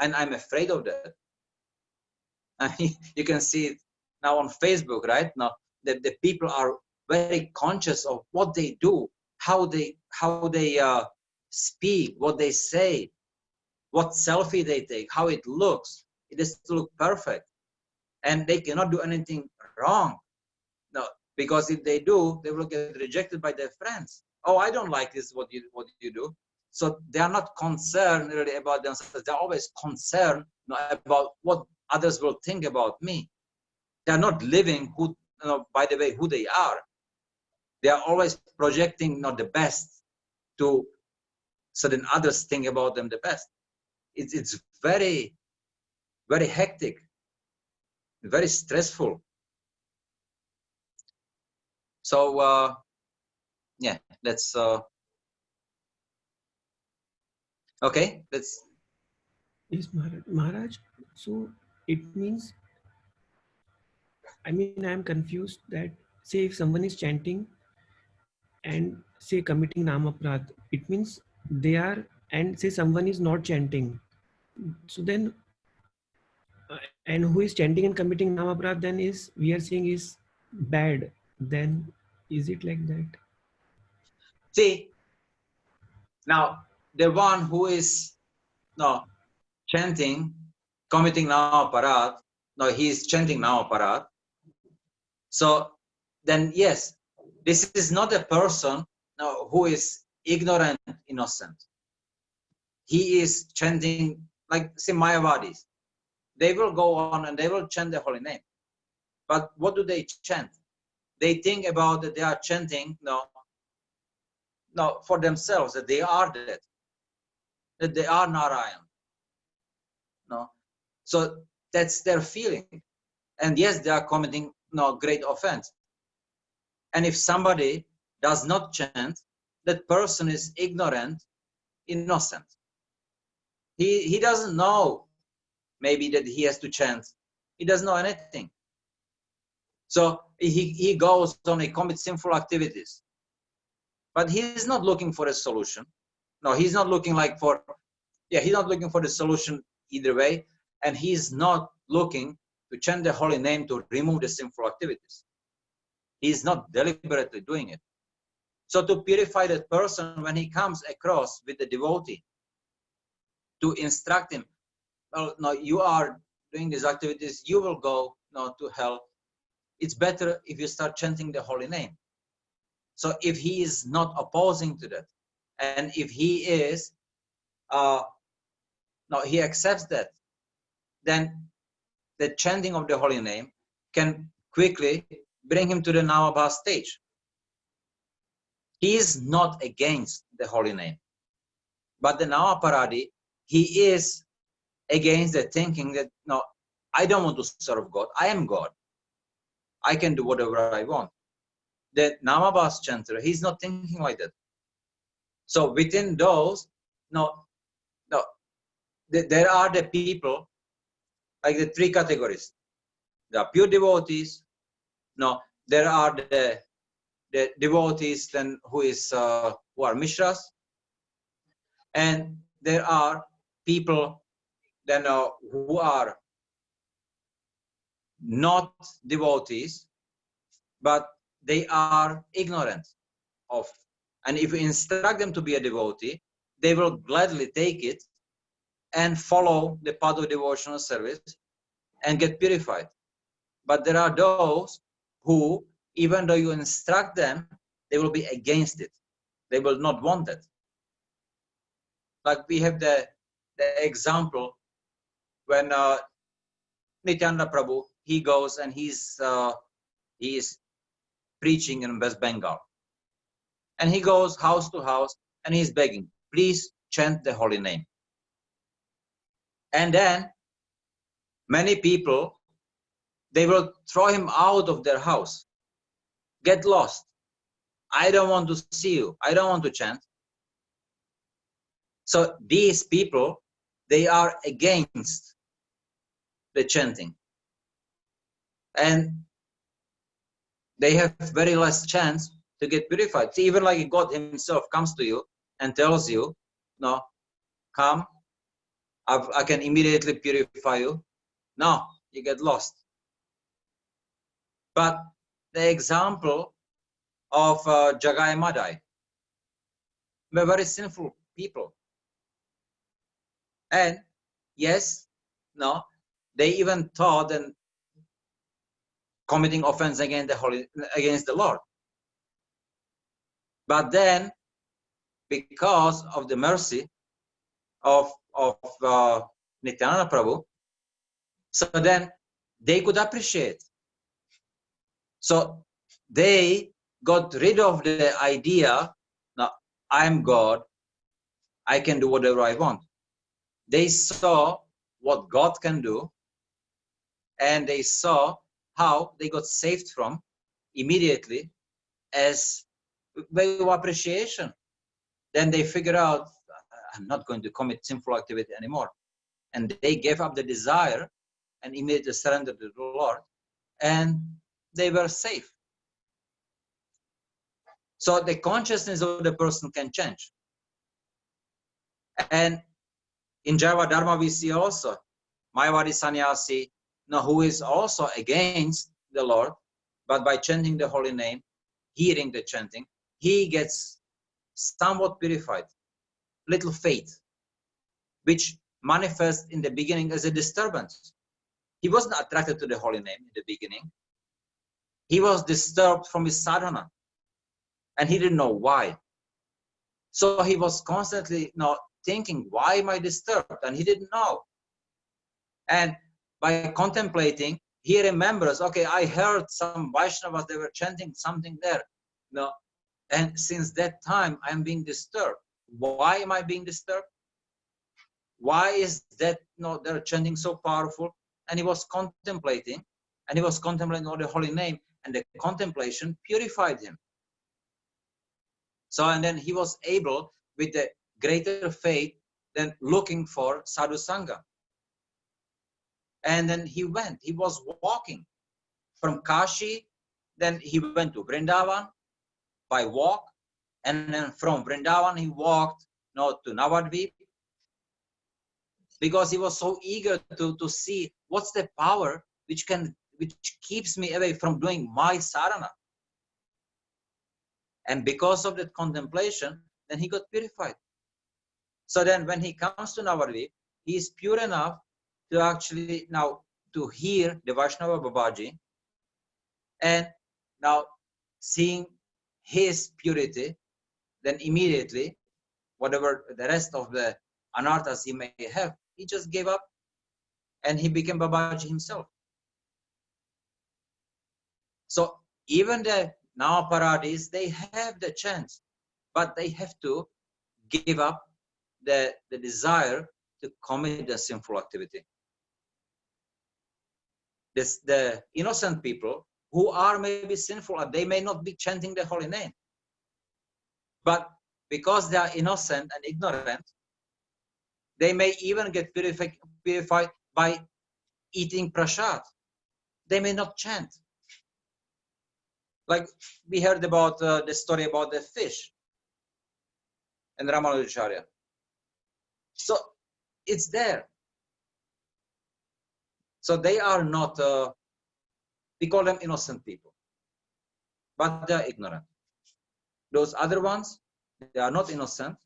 Speaker 4: and I'm afraid of that. You can see it now on Facebook, right? Now the people are very conscious of what they do, how they speak, what they say, what selfie they take, how it looks. It has to look perfect, and they cannot do anything wrong. Because if they do, they will get rejected by their friends. Oh, I don't like this, what you do. So they are not concerned really about themselves. They're always concerned about what others will think about me. They're not living by the way, who they are. They are always projecting the best so then others think about them the best. It's very, very hectic, very stressful. So yeah, let's okay, let's.
Speaker 7: Yes, Maharaj. So it means, I mean, I'm confused that, say, if someone is chanting and say committing Namaprad, it means they are, and say someone is not chanting. So then, and who is chanting and committing Namaprad, then we are saying is bad. Then is it like that?
Speaker 4: See, now the one who is chanting, committing Namaparad, he is chanting Namaparad. So then yes, this is not a person who is ignorant, innocent. He is chanting, like say Mayavadis. They will go on and they will chant the holy name. But what do they chant? They think about that they are chanting for themselves, that they are that they are Narayan. So that's their feeling. And yes, they are committing great offense. And if somebody does not chant, that person is ignorant, innocent. He doesn't know maybe that he has to chant. He doesn't know anything. So he goes on, he commits sinful activities. But he's not looking for a solution. No, he's not looking like for, he's not looking for the solution either way. And he's not looking to chant the holy name to remove the sinful activities. He's not deliberately doing it. So to purify that person, when he comes across with the devotee, to instruct him, well, no, you are doing these activities, you will go to hell. It's better if you start chanting the holy name. So if he is not opposing to that, and if he is, he accepts that, then the chanting of the holy name can quickly bring him to the Navabha stage. He is not against the holy name. But the Navaparadi, he is against the thinking that, no, I don't want to serve God. I am God. I can do whatever I want. The Namabhas chanter, he's not thinking like that. So within those, there are the people, like the three categories. There are pure devotees. There are the devotees then who are mishras, and there are people then who are not devotees, but they are ignorant of. And if you instruct them to be a devotee, they will gladly take it and follow the path of devotional service and get purified. But there are those who, even though you instruct them, they will be against it. They will not want that. Like we have the example when Nityananda Prabhu, he goes and he is preaching in West Bengal. And he goes house to house and he's begging, please chant the holy name. And then many people, they will throw him out of their house. Get lost. I don't want to see you. I don't want to chant. So these people, they are against the chanting. And they have very less chance to get purified. See, even like God himself comes to you and tells you, no, come, I can immediately purify you. No, you get lost. But the example of Jagai Madai, were very sinful people. And yes, they even thought and committing offense against the Lord. But then, because of the mercy of Nityananda Prabhu, so then they could appreciate. So they got rid of the idea, now I'm God, I can do whatever I want. They saw what God can do, and they saw how they got saved from immediately as way of appreciation. Then they figured out, I'm not going to commit sinful activity anymore. And they gave up the desire and immediately surrendered to the Lord, and they were safe. So the consciousness of the person can change. And in Java Dharma, we see also Mayavadi sannyasi, who is also against the Lord, but by chanting the holy name, hearing the chanting, he gets somewhat purified, little faith, which manifests in the beginning as a disturbance. He wasn't attracted to the holy name in the beginning. He was disturbed from his sadhana, and he didn't know why. So he was constantly thinking, why am I disturbed? And he didn't know. And by contemplating, he remembers, okay, I heard some Vaishnavas, they were chanting something there. And since that time, I'm being disturbed. Why am I being disturbed? Why is that they're chanting so powerful? And he was contemplating, and he was contemplating all the holy name, and the contemplation purified him. So, and then he was able, with the greater faith, then looking for sadhu sangha. And then he was walking from Kashi, then he went to Vrindavan by walk, and then from Vrindavan he walked to Navadvip, because he was so eager to see what's the power which keeps me away from doing my sadhana. And because of that contemplation, then he got purified. So then when he comes to Navadvip, he is pure enough to actually now to hear the Vaishnava Babaji, and now seeing his purity, then immediately whatever the rest of the anarthas he may have, he just gave up and he became Babaji himself. So even the now Aparadhis, they have the chance, but they have to give up the desire to commit the sinful activity. The innocent people who are maybe sinful, and they may not be chanting the holy name, but because they are innocent and ignorant, they may even get purified by eating prasad. They may not chant. Like we heard about the story about the fish and Ramanujacharya. So it's there. So they are not, we call them innocent people, but they are ignorant. Those other ones, they are not innocent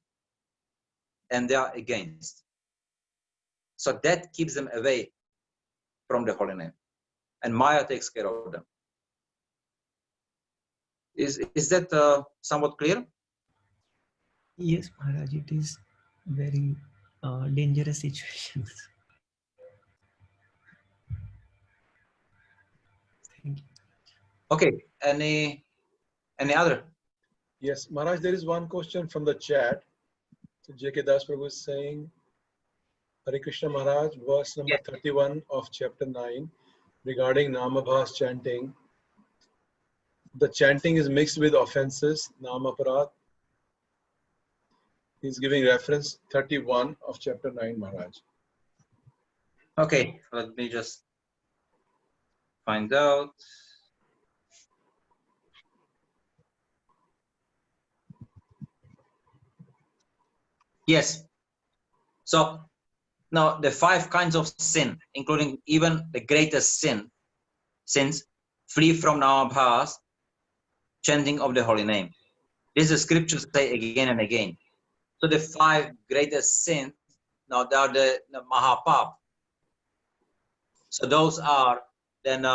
Speaker 4: and they are against. So that keeps them away from the holy name. And Maya takes care of them. Is that somewhat clear?
Speaker 7: Yes, Maharaj, it is very dangerous situations. Thank you.
Speaker 4: Okay, any other?
Speaker 3: Yes, Maharaj, there is one question from the chat. So J.K. Das Prabhu is saying, Hare Krishna Maharaj, verse number 31 of chapter 9, regarding Namabhas chanting. The chanting is mixed with offenses, Namaparad. He's giving reference 31 of chapter 9, Maharaj.
Speaker 4: Okay, let me just find out. Yes. So now the 5 kinds of sin, including even the greatest sins, flee from Namabhas, chanting of the holy name. This is scriptures say again and again. So the 5 greatest sins, now they are the Mahapap. So those are then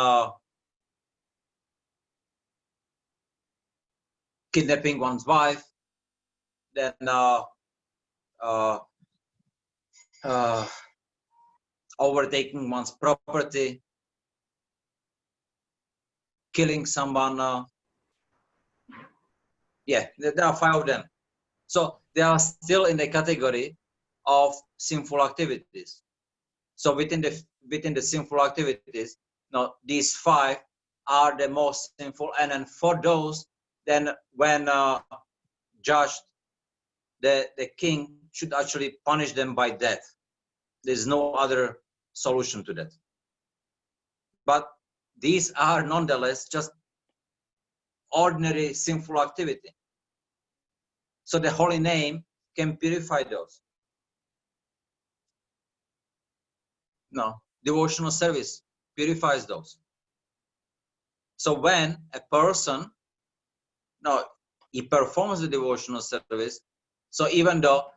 Speaker 4: kidnapping one's wife, then overtaking one's property, killing someone. Yeah, there are 5 of them. So they are still in the category of sinful activities. So within the sinful activities, now these 5 are the most sinful, and then for those, then when judged, the king should actually punish them by death. There's no other solution to that. But these are nonetheless just ordinary sinful activity. So the holy name can purify those. No, devotional service purifies those. So when a person, he performs the devotional service, so even though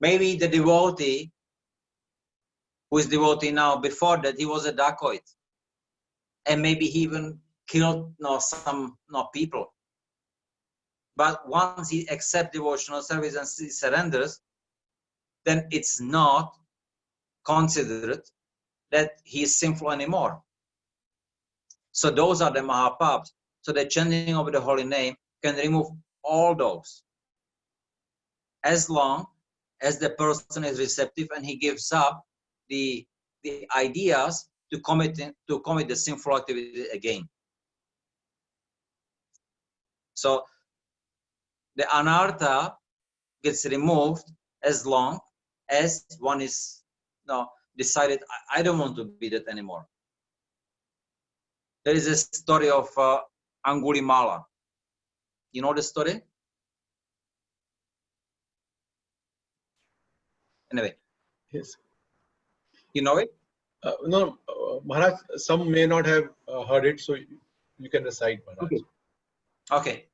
Speaker 4: maybe the devotee, who is devotee now, before that he was a dacoit, and maybe he even killed some people. But once he accepts devotional service and he surrenders, then it's not considered that he is sinful anymore. So those are the Mahapaps. So the chanting of the holy name can remove all those, as long as the person is receptive and he gives up the ideas to commit the sinful activity again. So the anartha gets removed as long as one is decided, I don't want to be that anymore. There is a story of Angulimala. You know the story? Anyway.
Speaker 3: Yes.
Speaker 4: You know it?
Speaker 3: No, Maharaj, some may not have heard it, so you can recite, Maharaj.
Speaker 4: Okay.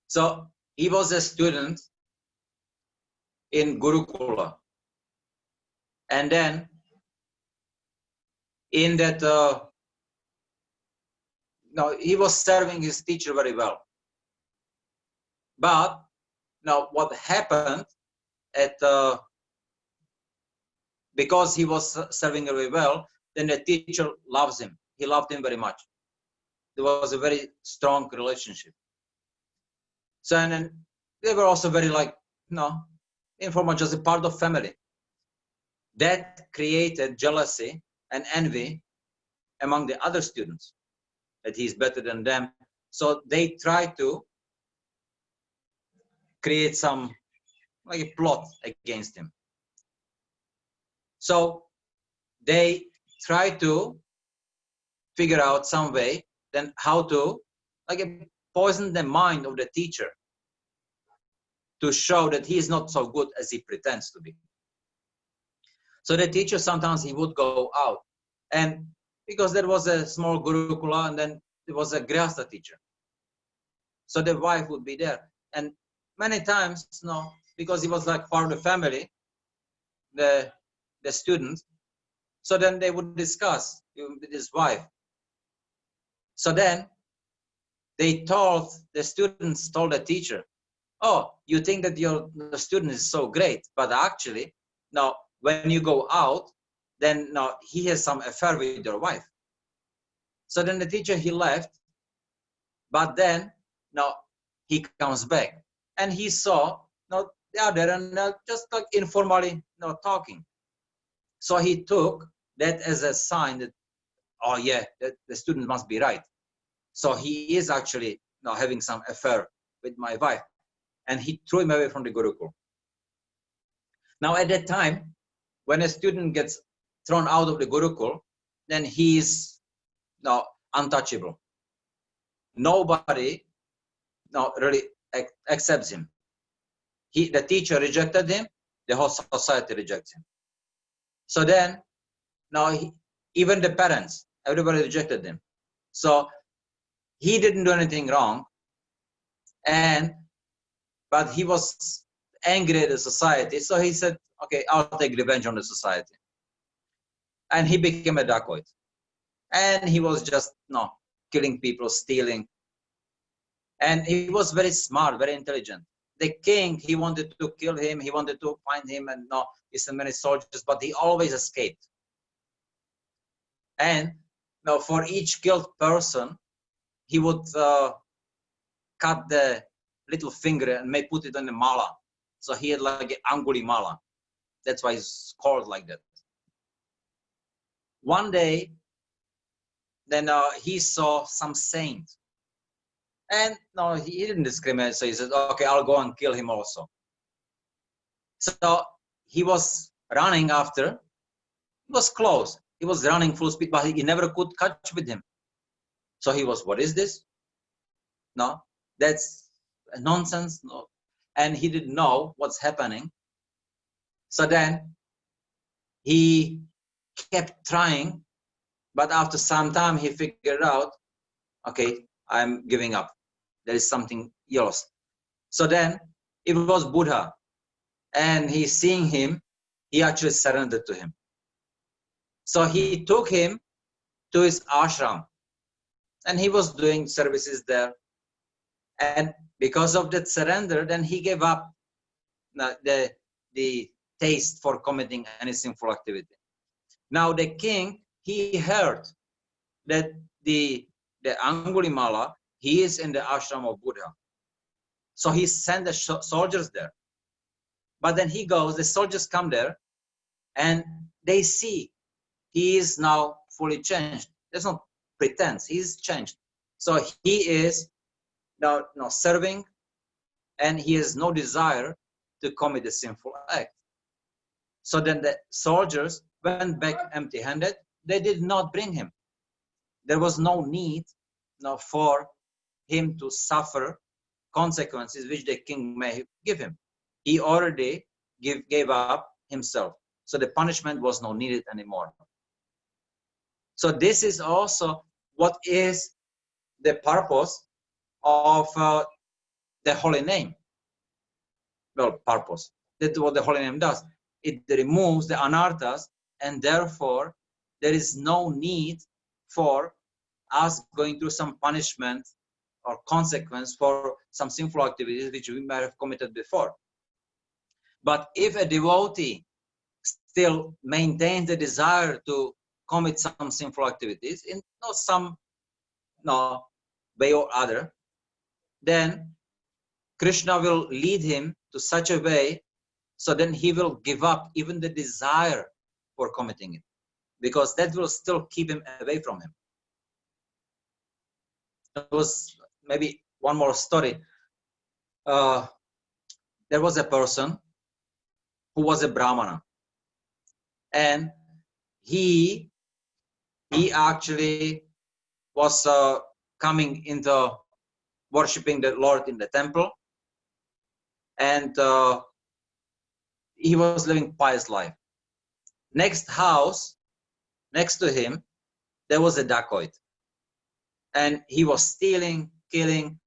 Speaker 4: So he was a student in Gurukula. And then in that, he was serving his teacher very well. But now what happened because he was serving very well, then the teacher loves him. He loved him very much. There was a very strong relationship. So, and then they were also very informal, just a part of family. That created jealousy and envy among the other students, that he's better than them. So they tried to create some a plot against him. So they tried to figure out some way then how to poison the mind of the teacher to show that he is not so good as he pretends to be. So the teacher, sometimes he would go out, and because there was a small Gurukula and then there was a Grihastha teacher, so the wife would be there, and many times because he was like part of the family, the student, so then they would discuss with his wife. So then the students told the teacher, oh, you think that the student is so great, but actually now when you go out, then he has some affair with your wife. So then the teacher, he left, but then he comes back and he saw they are there and just informally talking. So he took that as a sign that, oh yeah, that the student must be right. So he is actually having some affair with my wife, and he threw him away from the Gurukul. Now at that time, when a student gets thrown out of the Gurukul, then he is untouchable. Nobody really accepts him. The teacher rejected him, the whole society rejects him. So then, even the parents, everybody rejected him. So he didn't do anything wrong, but he was angry at the society. So he said, okay, I'll take revenge on the society. And he became a dacoit. And he was just killing people, stealing. And he was very smart, very intelligent. The king, he wanted to kill him, he wanted to find him, and he sent many soldiers, but he always escaped. And for each killed person, he would cut the little finger and may put it on the mala. So he had like an Anguli mala. That's why it's called like that. One day, then he saw some saint. And he didn't discriminate, so he said, okay, I'll go and kill him also. So he was running after, he was close. He was running full speed, but he never could catch with him. So he was, what is this? No, that's nonsense. No. And he didn't know what's happening. So then he kept trying, but after some time he figured out, okay, I'm giving up. There is something else. So then it was Buddha, and he's seeing him, he actually surrendered to him. So he took him to his ashram, and he was doing services there. And because of that surrender, then he gave up the taste for committing any sinful activity. Now the king, he heard that the Angulimala, he is in the ashram of Buddha. So he sent the soldiers there. But then he goes, the soldiers come there, and they see he is now fully changed. There's no pretense, he's changed. So he is now serving and he has no desire to commit a sinful act. So then the soldiers went back empty-handed. They did not bring him. There was no need for him to suffer consequences which the king may give him. He already gave up himself. So the punishment was not needed anymore. So this is also what is the purpose of the holy name. Well, purpose. That's what the holy name does. It removes the anarthas, and therefore there is no need for us going through some punishment or consequence for some sinful activities which we might have committed before. But if a devotee still maintains the desire to commit some sinful activities in some way or other, then Krishna will lead him to such a way so then he will give up even the desire for committing it, because that will still keep him away from him. There was maybe one more story. There was a person who was a Brahmana, and he actually was coming into worshipping the Lord in the temple, and he was living pious life. Next house, next to him, there was a dacoit, and he was stealing, killing,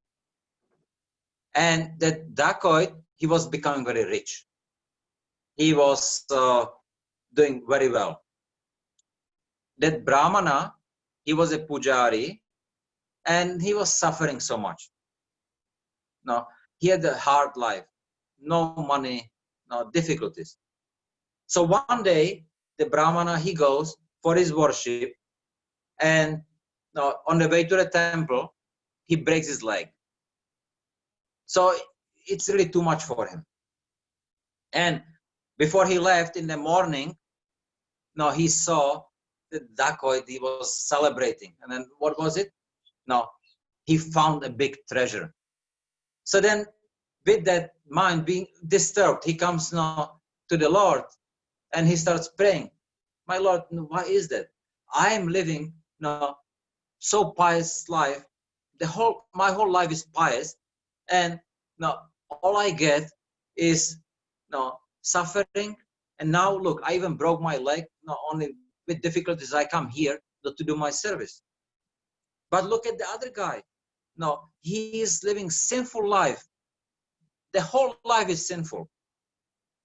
Speaker 4: and that dacoit, he was becoming very rich. He was doing very well. That Brahmana, he was a pujari, and he was suffering so much. No, he had a hard life, no money, no difficulties. So one day, the Brahmana, he goes for his worship, and on the way to the temple, he breaks his leg. So it's really too much for him. And before he left in the morning, he saw the dacoit, he was celebrating. And then what was it? He found a big treasure. So then with that mind being disturbed, he comes to the Lord and he starts praying. My Lord, why is that? I am living so pious life. My whole life is pious, and all I get is suffering. And now look, I even broke my leg. Only with difficulties I come here to do my service. But look at the other guy. He is living sinful life. The whole life is sinful,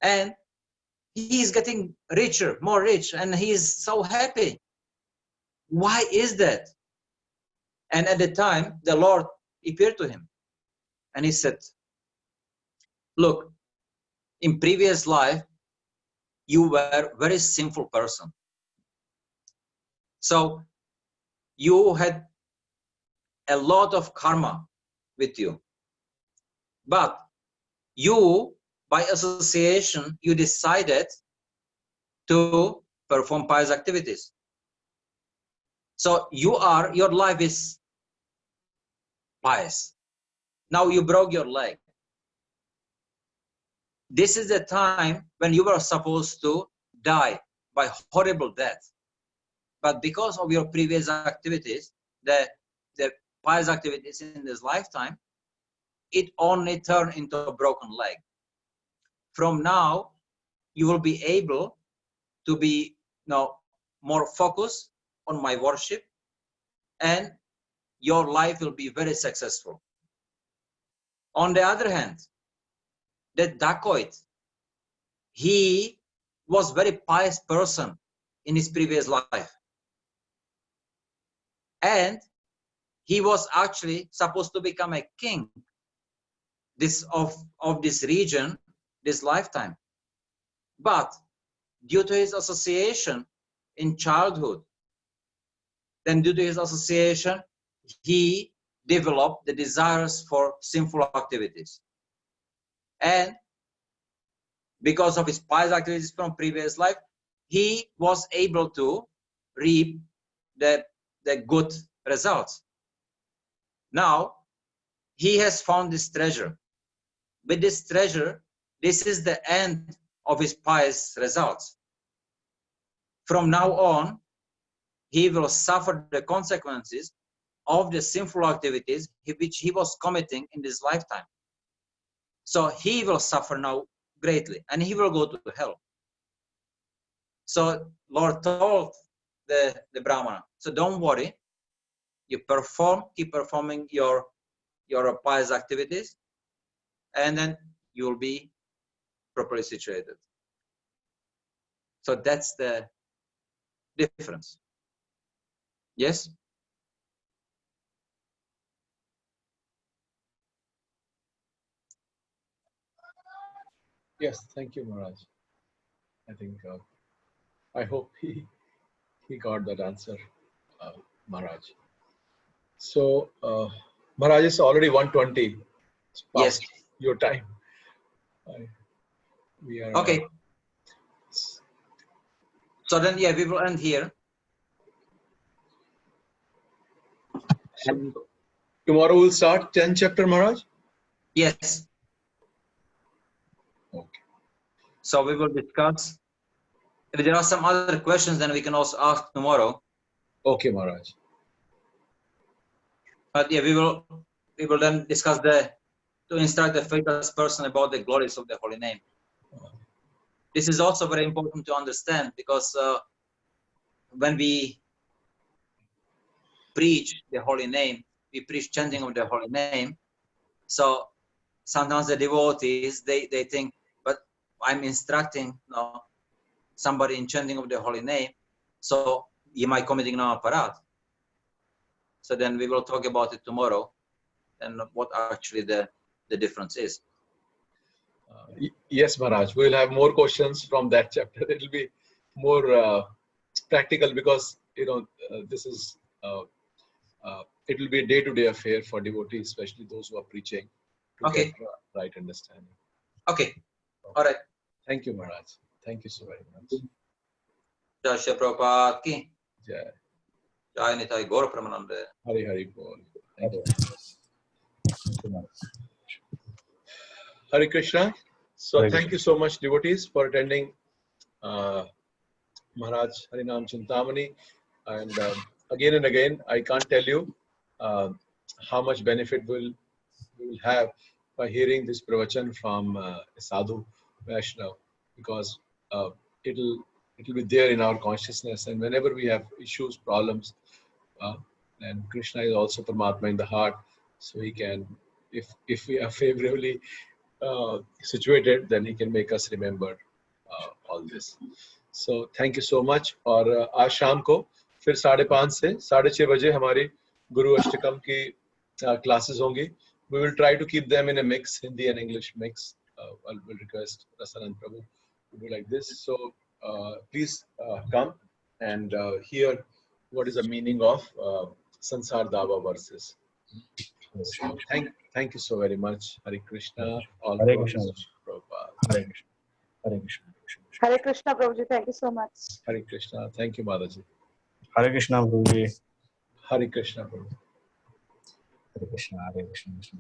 Speaker 4: and he is getting richer, more rich, and he is so happy. Why is that? And at the time, the Lord appeared to him, and he said, look, in previous life, you were a very sinful person. So you had a lot of karma with you. But you, by association, you decided to perform pious activities. So your life is pious. Now you broke your leg. This is the time when you were supposed to die by horrible death. But because of your previous activities, the pious activities in this lifetime, it only turned into a broken leg. From now, you will be able to be more focused on my worship, and your life will be very successful. On the other hand, the dacoit, he was a very pious person in his previous life. And he was actually supposed to become a king of this region, this lifetime. But due to his association in childhood, then due to his association, he developed the desires for sinful activities. And because of his pious activities from previous life, he was able to reap the good results. Now, he has found this treasure, with this treasure, this is the end of his pious results. From now on, he will suffer the consequences of the sinful activities which he was committing in this lifetime. So he will suffer now greatly, and he will go to hell. So Lord told the Brahmana, so don't worry, you keep performing your pious activities, and then you will be properly situated. So that's the difference. Yes?
Speaker 3: Yes, thank you, Maharaj. I think I hope he got that answer, Maharaj. So Maharaj is already 1:20. It's past your time. We are
Speaker 4: okay. So then, yeah, we will end here.
Speaker 3: And tomorrow we'll start 10th chapter, Maharaj?
Speaker 4: Yes.
Speaker 3: Okay.
Speaker 4: So we will discuss. If there are some other questions, then we can also ask tomorrow.
Speaker 3: Okay, Maharaj.
Speaker 4: But yeah, we will then discuss to instruct the faithless person about the glories of the holy name. This is also very important to understand, because when we preach the holy name, we preach chanting of the holy name. So sometimes the devotees, they think, but I'm instructing somebody in chanting of the holy name, so am I committing no aparadha? So then we will talk about it tomorrow, and what actually the difference is.
Speaker 3: Yes, Maharaj. We'll have more questions from that chapter. It will be more practical, because this is it will be a day-to-day affair for devotees, especially those who are preaching, to get right understanding.
Speaker 4: Okay. All right.
Speaker 3: Thank you, Maharaj. Thank you so very much.
Speaker 4: Jai Shri Prabhupada ki.
Speaker 3: Jai.
Speaker 4: Jai Nitai Gaur Pramanande.
Speaker 3: Hari Hari Bol. Thank you. Hare Krishna. So thank you so much, devotees, for attending Maharaj Harinam Cintamani. And again and again, I can't tell you how much benefit we will have by hearing this pravachan from a sadhu Vaishnav, because it'll be there in our consciousness, and whenever we have issues, problems, and Krishna is also Paramatma in the heart, so he can, if we are favorably situated, then he can make us remember all this. So thank you so much. और आज शाम को फिर 5:30 से 6:30 बजे हमारी गुरु अष्टकम की classes होंगी. We will try to keep them in a mix, Hindi and English mix. I will request Rasanand Prabhu to do like this. So please come and hear what is the meaning of Sansar Dava verses. So thank you so very much. Hare Krishna. All
Speaker 8: Hare Krishna.
Speaker 3: Prabhupada.
Speaker 8: Hare Krishna. Hare Krishna.
Speaker 9: Hare Krishna, Prabhuji. Thank you so much.
Speaker 3: Hare Krishna. Thank you, Mataji.
Speaker 8: Hare Krishna, Prabhuji.
Speaker 3: Hare Krishna, Prabhu.
Speaker 8: Hare Krishna. Hare Krishna.